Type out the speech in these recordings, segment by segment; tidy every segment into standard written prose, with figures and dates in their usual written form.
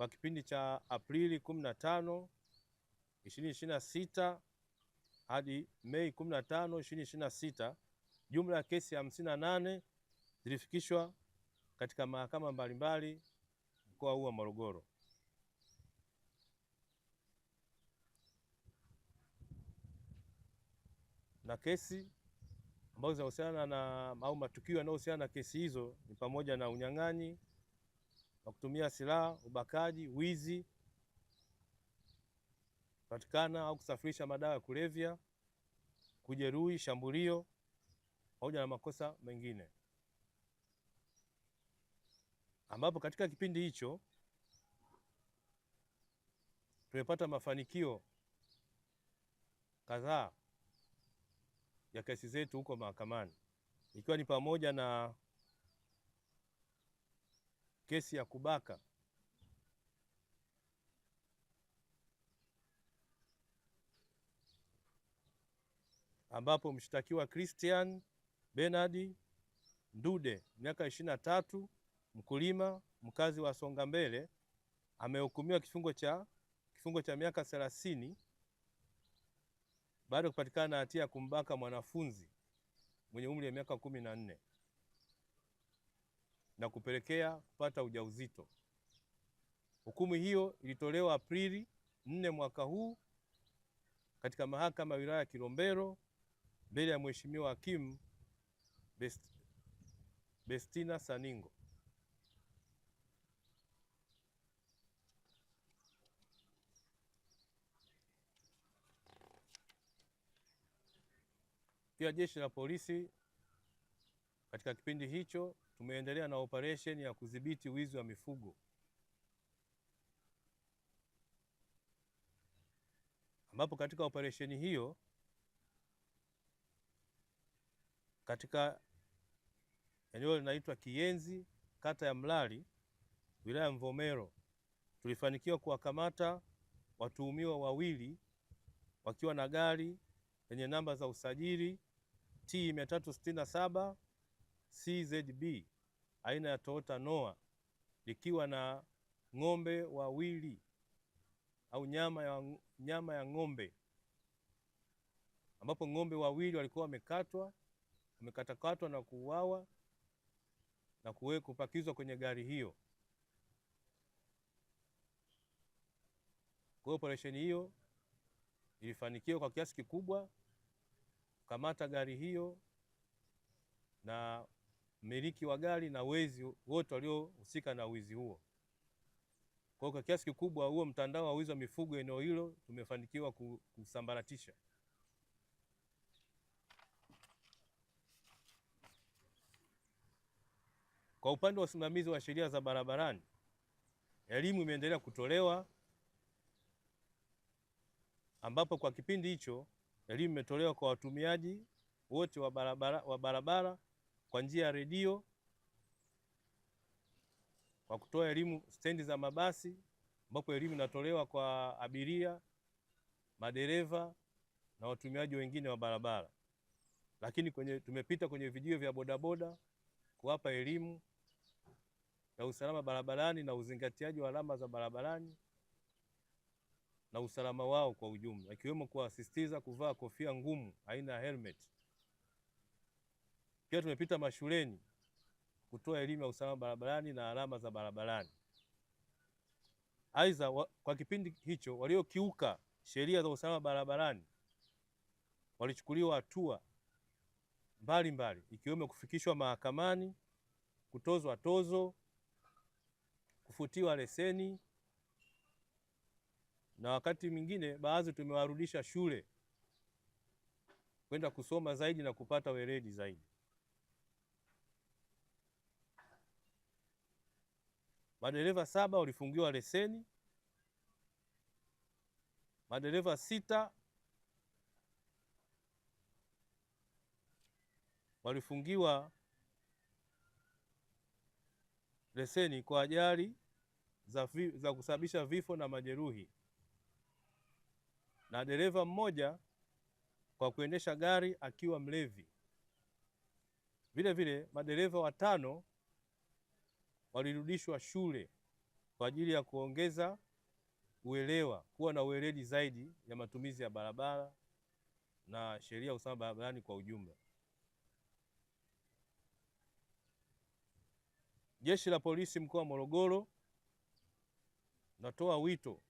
kwa kipindi cha Aprili 15, 2026 hadi Mei 15, 2026, jumla ya kesi 58 zilifikishwa katika mahakama mbalimbali mkoa huu wa Morogoro. Na kesi ambazo zinahusiana na au matukio yanayohusiana na kesi hizo ni pamoja na unyang'anyi wa kutumia silaha, ubakaji, wizi, kupatikana au kusafirisha madawa ya kulevya, kujeruhi, shambulio pamoja na makosa mengine, ambapo katika kipindi hicho tumepata mafanikio kadhaa ya kesi zetu huko mahakamani, ikiwa ni pamoja na kesi ya kubaka ambapo mshtakiwa Christian Bernard Ndude, miaka 23, mkulima mkazi wa Songambele, amehukumiwa kifungo cha miaka 30 baada ya kupatikana na hatia ya kumbaka mwanafunzi mwenye umri wa miaka 14 na kupelekea kupata ujauzito. Hukumu hiyo ilitolewa Aprili 4 mwaka huu katika mahakama ya wilaya ya Kilombero mbele ya Mheshimiwa Hakimu Bestina Saningo. Pia jeshi la polisi katika kipindi hicho tumeendelea na operesheni ya kudhibiti wizi wa mifugo, ambapo katika operesheni hiyo katika eneo linaloitwa Kiyenzi, kata ya Mlali, wilaya ya Mvomero, tulifanikiwa kuwakamata watuhumiwa wawili wakiwa na gari lenye namba za usajili T 367 CZB aina ya Toyota Noah, likiwa na ng'ombe wawili au nyama ya ng'ombe, ambapo ng'ombe wawili walikuwa wamekatakatwa na kuuawa na kupakizwa kwenye gari hiyo. Kwa hiyo operesheni hiyo ilifanikiwa kwa kiasi kikubwa kukamata gari hiyo na mmiliki wa gari na wezi wote waliohusika na wizi huo. Kwa kiasi kikubwa huo mtandao wa wizi wa mifugo eneo hilo tumefanikiwa kusambaratisha. Kwa upande wa usimamizi wa sheria za barabarani, elimu imeendelea kutolewa, ambapo kwa kipindi hicho elimu imetolewa kwa watumiaji wote wa barabara kwa njia ya redio, kwa kutoa elimu stendi za mabasi, ambapo elimu inatolewa kwa abiria, madereva na watumiaji wengine wa barabara. Lakini tumepita kwenye vijio vya bodaboda kuwapa elimu ya usalama barabarani na uzingatiaji wa alama za barabarani na usalama wao kwa ujumla, ikiwemo kuwasisitiza kuvaa kofia ngumu aina ya helmet. Pia tumepita mashuleni kutoa elimu ya usalama barabarani na alama za barabarani. Aidha, kwa kipindi hicho waliokiuka sheria za usalama barabarani walichukuliwa hatua mbalimbali, ikiwemo kufikishwa mahakamani, kutozwa tozo, kufutiwa leseni, na wakati mwingine baadhi tumewarudisha shule kwenda kusoma zaidi na kupata weledi zaidi. Madereva 7 walifungiwa leseni, madereva 6 walifungiwa leseni kwa ajali za kusababisha vifo na majeruhi, na dereva mmoja kwa kuendesha gari akiwa mlevi. Vile vile madereva 5 walirudishwa shule kwa ajili ya kuongeza uelewa, kuwa na ueledi zaidi ya matumizi ya barabara na sheria ya usalama barabarani kwa ujumla. Jeshi la Polisi mkoa wa Morogoro natoa wito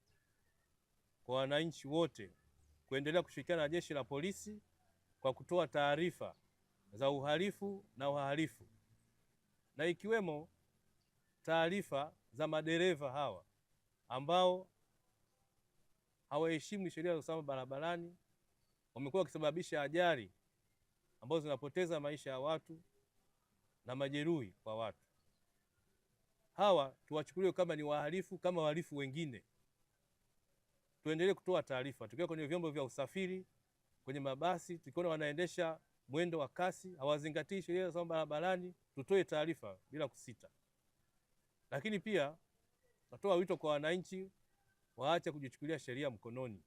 kwa wananchi wote kuendelea kushirikiana na Jeshi la Polisi kwa kutoa taarifa za uhalifu na wahalifu, na ikiwemo taarifa za madereva hawa ambao hawaheshimu sheria za usalama barabarani, wamekuwa wakisababisha ajali ambazo zinapoteza maisha ya watu na majeruhi kwa watu. Hawa tuwachukulie kama ni wahalifu kama wahalifu wengine. Tuendelee kutoa taarifa tukiwa kwenye vyombo vya usafiri, kwenye mabasi, tukiona wanaendesha mwendo wa kasi, hawazingatii sheria za usalama barabarani, tutoe taarifa bila kusita. Lakini pia natoa wito kwa wananchi waache kujichukulia sheria mkononi,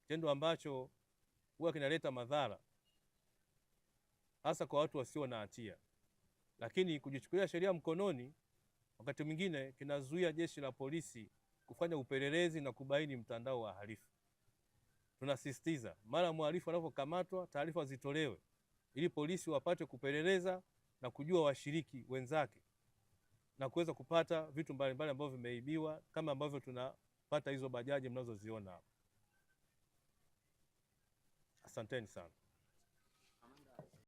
kitendo ambacho huwa kinaleta madhara hasa kwa watu wasio na hatia. Lakini kujichukulia sheria mkononi wakati mwingine kinazuia Jeshi la Polisi kufanya upelelezi na kubaini mtandao wa halifu. Tunasisitiza mara mhalifu anapokamatwa, taarifa zitolewe ili polisi wapate kupeleleza na kujua washiriki wenzake na kuweza kupata vitu mbalimbali ambavyo vimeibiwa, kama ambavyo tunapata hizo bajaji mnazoziona hapa. Asanteni sana.